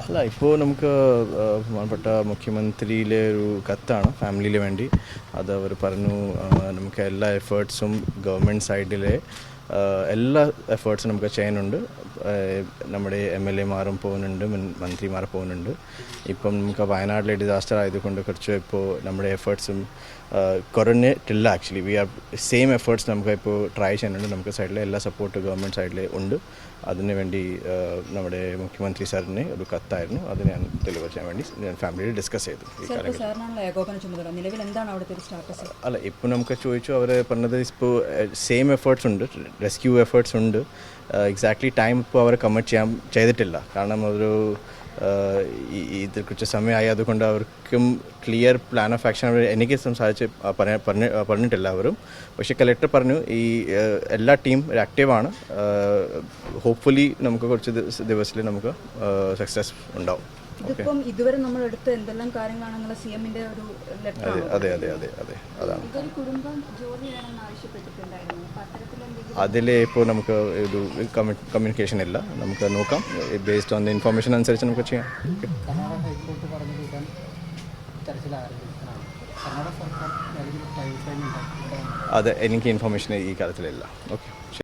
അല്ല ഇപ്പോൾ നമുക്ക് ബഹുമാനപ്പെട്ട മുഖ്യമന്ത്രിയിലെ ഒരു കത്താണ് ഫാമിലിയിൽ വേണ്ടി. അത് അവർ പറഞ്ഞു നമുക്ക് എല്ലാ എഫേർട്സും ഗവൺമെൻറ് സൈഡിലെ എല്ലാ എഫേർട്സും നമുക്ക് ചെയ്യാനുണ്ട്. നമ്മുടെ MLA മാരും പോകുന്നുണ്ട്, മന്ത്രിമാർ പോകുന്നുണ്ട്. ഇപ്പം നമുക്ക് വയനാട്ടിലെ ഡിസാസ്റ്റർ ആയതുകൊണ്ട് കുറച്ച് ഇപ്പോൾ നമ്മുടെ എഫേർട്സും കുറഞ്ഞിട്ടില്ല. Actually we are same efforts നമുക്ക് ഇപ്പോൾ ട്രൈ ചെയ്യുന്നുണ്ട്. നമുക്ക് സൈഡിലെ എല്ലാ സപ്പോർട്ട് ഗവൺമെൻറ് സൈഡിൽ ഉണ്ട്. അതിനു വേണ്ടി നമ്മുടെ മുഖ്യമന്ത്രി സാറിന് ഒരു കത്തായിരുന്നു, അത് ഞാൻ ഡെലിവർ ചെയ്യാൻ വേണ്ടി ഞാൻ ഫാമിലിയിൽ ഡിസ്കസ് ചെയ്തു. അല്ല, ഇപ്പോൾ നമുക്ക് ചോദിച്ചു, അവർ പറഞ്ഞത് ഇപ്പോൾ സെയിം എഫേർട്സ് ഉണ്ട്, റെസ്ക്യൂ എഫേർട്സ് ഉണ്ട്. എക്സാക്ട്ലി ടൈം ഇപ്പോൾ അവർ കമ്മിറ്റ് ചെയ്തിട്ടില്ല. കാരണം ഒരു ഇതിനെക്കുറിച്ച് സമയമായി, അതുകൊണ്ട് അവർക്കും ക്ലിയർ പ്ലാൻ ഓഫ് ആക്ഷൻ എനിക്ക് സംസാരിച്ച് പറഞ്ഞിട്ടില്ല അവരും. പക്ഷേ കലക്ടർ പറഞ്ഞു ഈ എല്ലാ ടീം ആക്റ്റീവാണ്. ഹോപ്പ്ഫുള്ളി നമുക്ക് കുറച്ച് ദിവസത്തിൽ നമുക്ക് സക്സസ് ഉണ്ടാവും. ഇതിപ്പം ഇതുവരെ നമ്മൾ എടുത്ത എന്തെല്ലാം കാര്യങ്ങളാണെന്നുള്ള CM-ന്റെ ഒരു ലെറ്റർ. അതെ അതാണ്. അതിൽ ഇപ്പോൾ നമുക്ക് ഒരു കമ്മ്യൂണിക്കേഷൻ ഇല്ല. നമുക്ക് നോക്കാം, ബേസ്ഡ് ഓൺ ദ ഇൻഫർമേഷൻ അനുസരിച്ച് നമുക്ക് ചെയ്യാം. അതെ, എനിക്ക് ഇൻഫർമേഷൻ ഈ കാര്യത്തിലില്ല. ഓക്കെ.